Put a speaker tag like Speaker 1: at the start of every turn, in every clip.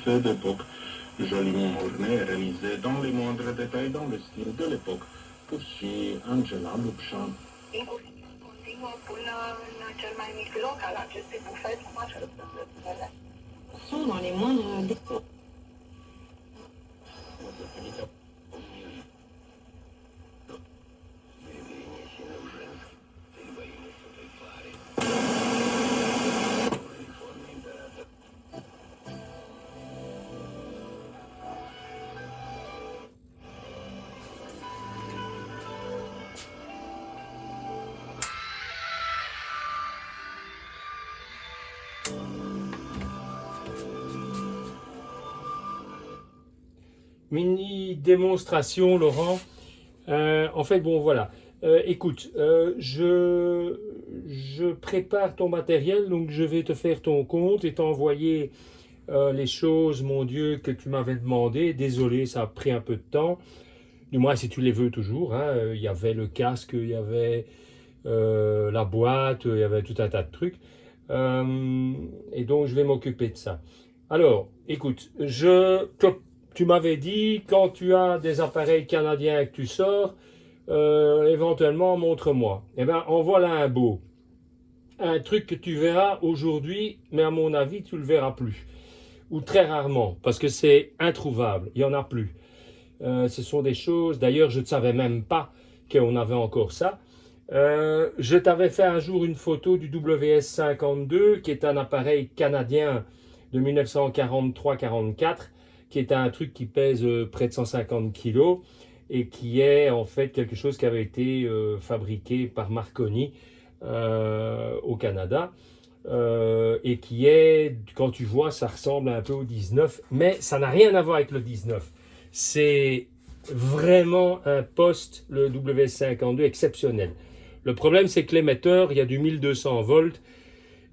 Speaker 1: Feux d'époque, joliment orné et réalisé dans les moindres détails dans le style de l'époque, poursuit Angela Lupșan.
Speaker 2: Incursiunea continuă până în cel mai mic loc al acestui bufet cu mașinile.
Speaker 3: Sont dans les moindres détails.
Speaker 4: Mini démonstration, Laurent. En fait, bon, voilà. Écoute, je prépare ton matériel, donc je vais te faire ton compte et t'envoyer les choses, mon Dieu, que tu m'avais demandé. Désolé, ça a pris un peu de temps. Du moins, si tu les veux toujours. Hein. Il y avait le casque, il y avait la boîte, il y avait tout un tas de trucs. Et donc, je vais m'occuper de ça. Alors, écoute, tu m'avais dit, quand tu as des appareils canadiens que tu sors, éventuellement, montre-moi. Eh bien, en voilà un beau. Un truc que tu verras aujourd'hui, mais à mon avis, tu ne le verras plus. Ou très rarement, parce que c'est introuvable. Il n'y en a plus. Ce sont des choses, d'ailleurs, je ne savais même pas qu'on avait encore ça. Je t'avais fait un jour une photo du WS52, qui est un appareil canadien de 1943-44, qui est un truc qui pèse près de 150 kg et qui est en fait quelque chose qui avait été fabriqué par Marconi au Canada et qui est, quand tu vois, ça ressemble un peu au 19, mais ça n'a rien à voir avec le 19. C'est vraiment un poste, le WS52, exceptionnel. Le problème, c'est que l'émetteur, il y a du 1200 volts.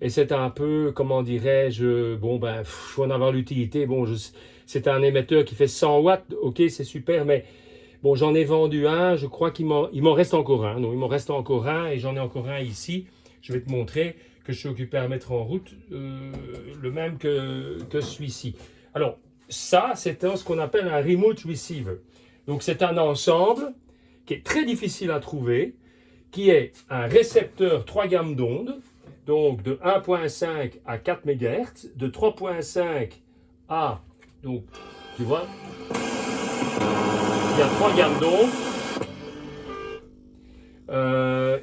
Speaker 4: Et c'est un peu, comment dirais-je, bon ben, faut en avoir l'utilité. Bon, c'est un émetteur qui fait 100 watts, ok, c'est super, mais bon, j'en ai vendu un, je crois qu'il m'en reste encore un. Non, il m'en reste encore un et j'en ai encore un ici. Je vais te montrer que je suis occupé à mettre en route, le même que celui-ci. Alors, ça, c'est ce qu'on appelle un remote receiver. Donc, c'est un ensemble qui est très difficile à trouver, qui est un récepteur 3 gammes d'ondes, donc de 1.5 à 4 MHz, de 3.5 à, donc, tu vois, il y a 3 gammes d'ondes,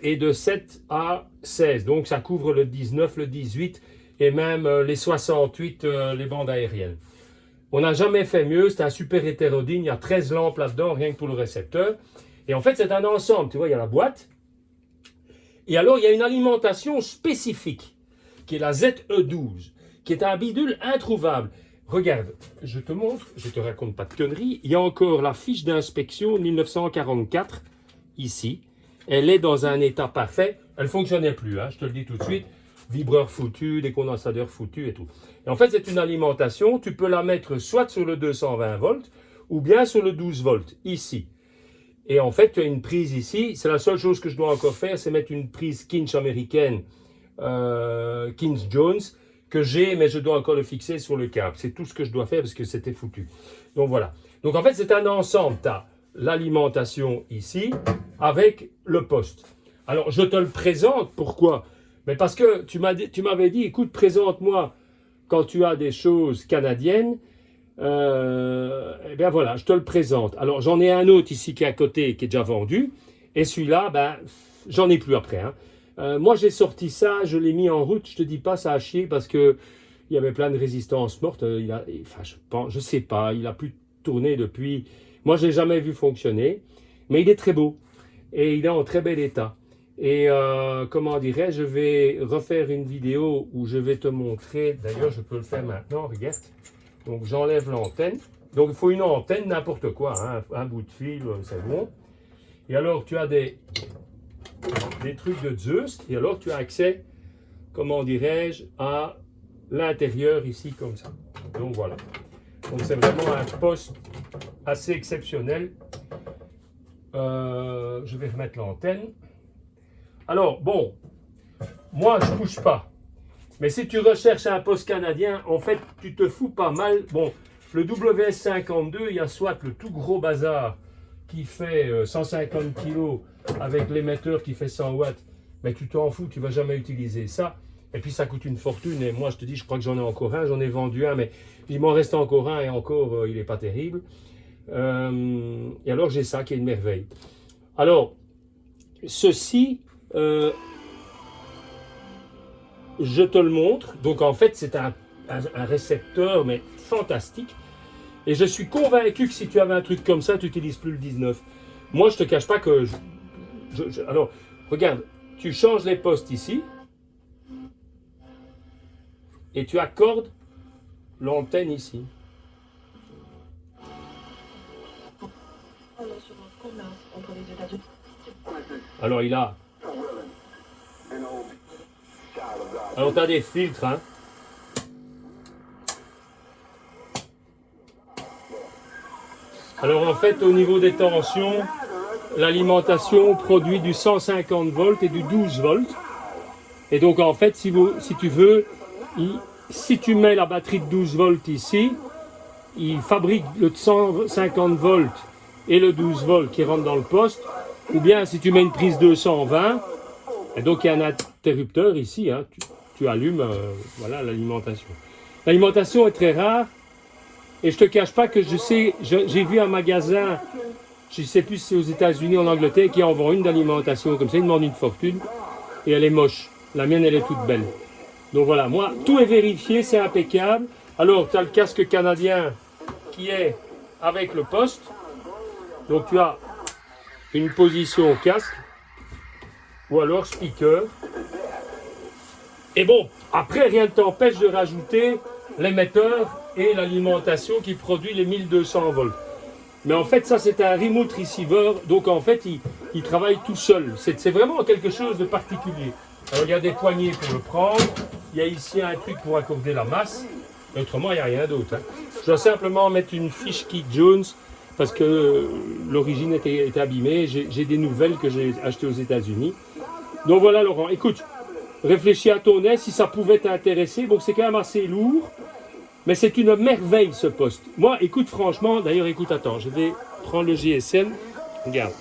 Speaker 4: et de 7 à 16. Donc, ça couvre le 19, le 18 et même les 68, les bandes aériennes. On n'a jamais fait mieux, c'est un super hétérodyne, il y a 13 lampes là-dedans, rien que pour le récepteur. Et en fait, c'est un ensemble, tu vois, il y a la boîte. Et alors, il y a une alimentation spécifique, qui est la ZE12, qui est un bidule introuvable. Regarde, je te montre, je te raconte pas de conneries, il y a encore la fiche d'inspection de 1944, ici. Elle est dans un état parfait, elle ne fonctionnait plus, hein, je te le dis tout de suite. Vibreur foutu, des condensadeurs foutus et tout. Et en fait, c'est une alimentation, tu peux la mettre soit sur le 220 volts, ou bien sur le 12 volts, ici. Et en fait, tu as une prise ici. C'est la seule chose que je dois encore faire, c'est mettre une prise Kinch américaine, Kinch Jones, que j'ai, mais je dois encore le fixer sur le câble. C'est tout ce que je dois faire parce que c'était foutu. Donc voilà. Donc en fait, c'est un ensemble. Tu as l'alimentation ici avec le poste. Alors, je te le présente. Pourquoi? Mais parce que tu m'avais dit, écoute, présente-moi quand tu as des choses canadiennes. Eh bien voilà, je te le présente. Alors j'en ai un autre ici qui est à côté, qui est déjà vendu. Et celui-là, ben, j'en ai plus après. Hein. Moi j'ai sorti ça, je l'ai mis en route. Je te dis pas, ça a chier parce que il y avait plein de résistances mortes. Je sais pas, il a plus tourné depuis. Moi je l'ai jamais vu fonctionner, mais il est très beau et il est en très bel état. Et comment dirais-je, je vais refaire une vidéo où je vais te montrer. D'ailleurs, je peux le faire maintenant. Regarde. Donc j'enlève l'antenne. Donc il faut une antenne, n'importe quoi, hein. Un bout de fil, c'est bon. Et alors tu as des trucs de Zeus, et alors tu as accès, comment dirais-je, à l'intérieur ici comme ça. Donc voilà. Donc c'est vraiment un poste assez exceptionnel. Je vais remettre l'antenne. Alors bon, moi je ne bouge pas. Mais si tu recherches un poste canadien, en fait, tu te fous pas mal. Bon, le WS52, il y a soit le tout gros bazar qui fait 150 kg avec l'émetteur qui fait 100 watts, mais tu t'en fous, tu vas jamais utiliser ça. Et puis ça coûte une fortune. Et moi, je te dis, je crois que j'en ai encore un, j'en ai vendu un, mais il m'en reste encore un et encore, il n'est pas terrible. Et alors, j'ai ça qui est une merveille. Alors, ceci, je te le montre. Donc, en fait, c'est un récepteur, mais fantastique. Et je suis convaincu que si tu avais un truc comme ça, tu n'utilises plus le 19. Moi, je ne te cache pas que... alors, regarde, tu changes les postes ici. Et tu accordes l'antenne ici. Alors, il a... Alors, tu as des filtres, hein. Alors, en fait, au niveau des tensions, l'alimentation produit du 150 volts et du 12 volts. Et donc, en fait, si tu veux, si tu mets la batterie de 12 volts ici, il fabrique le 150 volts et le 12 volts qui rentrent dans le poste. Ou bien, si tu mets une prise 220, et donc il y a un interrupteur ici, hein, tu allumes voilà, l'alimentation. L'alimentation est très rare. Et je ne te cache pas que j'ai vu un magasin, je ne sais plus si c'est aux États-Unis ou en Angleterre, qui en vend une d'alimentation comme ça, il demande une fortune, et elle est moche. La mienne, elle est toute belle. Donc voilà, moi, tout est vérifié, c'est impeccable. Alors, tu as le casque canadien qui est avec le poste. Donc, tu as une position casque, ou alors speaker. Et bon, après, rien ne t'empêche de rajouter l'émetteur et l'alimentation qui produit les 1200 volts. Mais en fait, ça, c'est un remote receiver. Donc, en fait, il travaille tout seul. C'est vraiment quelque chose de particulier. Alors, il y a des poignées pour le prendre. Il y a ici un truc pour accorder la masse. Et autrement, il n'y a rien d'autre. Hein. Je dois simplement mettre une fiche Keith Jones parce que l'origine était abîmée. J'ai des nouvelles que j'ai achetées aux États-Unis. Donc voilà, Laurent. Écoute, réfléchis à ton aise si ça pouvait t'intéresser. Bon, c'est quand même assez lourd. Mais c'est une merveille, ce poste. Moi, écoute, franchement, d'ailleurs, écoute, attends, je vais prendre le GSM. Regarde,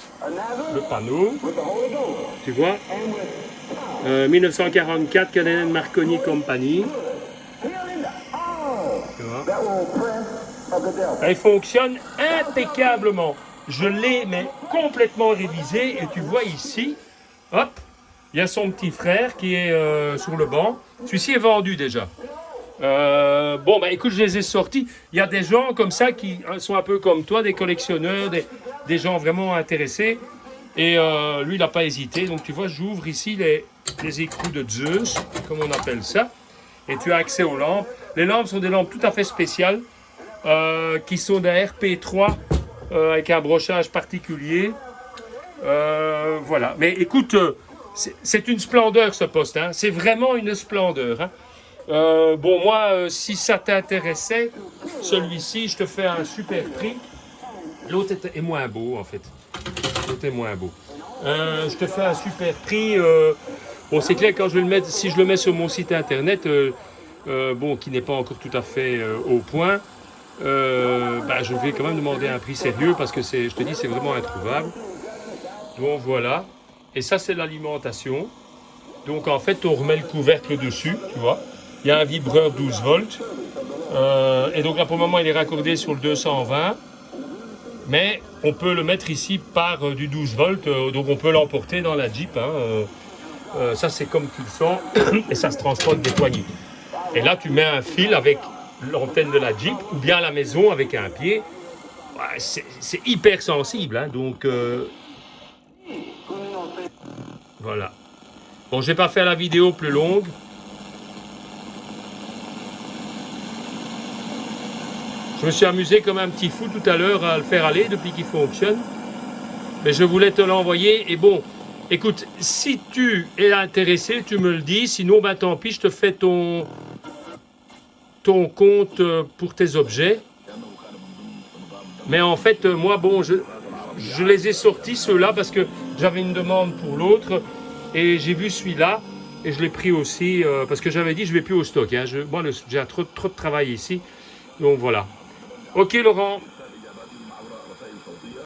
Speaker 4: le panneau. Tu vois 1944, Canadian Marconi Company. Tu vois elle fonctionne impeccablement. Je l'ai, mais complètement révisé. Et tu vois ici, hop, il y a son petit frère qui est sur le banc. Celui-ci est vendu déjà. Bon, bah écoute, je les ai sortis. Il y a des gens comme ça qui sont un peu comme toi, des collectionneurs, des gens vraiment intéressés. Et lui, il n'a pas hésité. Donc, tu vois, j'ouvre ici les écrous de Zeus, comme on appelle ça. Et tu as accès aux lampes. Les lampes sont des lampes tout à fait spéciales, qui sont d'un RP3 avec un brochage particulier. Voilà. Mais écoute, c'est une splendeur ce poste. Hein. C'est vraiment une splendeur. Hein. Bon, moi, si ça t'intéressait, celui-ci, je te fais un super prix. L'autre est moins beau, en fait. L'autre est moins beau. Je te fais un super prix. Bon, c'est clair, quand je vais le mettre, si je le mets sur mon site internet, bon, qui n'est pas encore tout à fait au point, bah, je vais quand même demander un prix sérieux parce que je te dis, c'est vraiment introuvable. Donc voilà. Et ça, c'est l'alimentation. Donc en fait, on remet le couvercle dessus, tu vois. Il y a un vibreur 12 volts. Et donc là, pour le moment, il est raccordé sur le 220. Mais on peut le mettre ici par du 12 volts. Donc on peut l'emporter dans la Jeep. Hein. Ça, c'est comme tu le sens. Et ça se transporte des poignées. Et là, tu mets un fil avec l'antenne de la Jeep ou bien à la maison avec un pied. Ouais, c'est hyper sensible. Hein. Donc, voilà. Bon, je n'ai pas fait la vidéo plus longue. Je me suis amusé comme un petit fou tout à l'heure à le faire aller depuis qu'il fonctionne. Mais je voulais te l'envoyer. Et bon, écoute, si tu es intéressé, tu me le dis. Sinon, ben, tant pis, je te fais ton compte pour tes objets. Mais en fait, moi, bon, je les ai sortis, ceux-là, parce que j'avais une demande pour l'autre. Et j'ai vu celui-là. Et je l'ai pris aussi parce que j'avais dit je ne vais plus au stock. Hein. Moi, j'ai trop de travail ici. Donc voilà. Ok Laurent.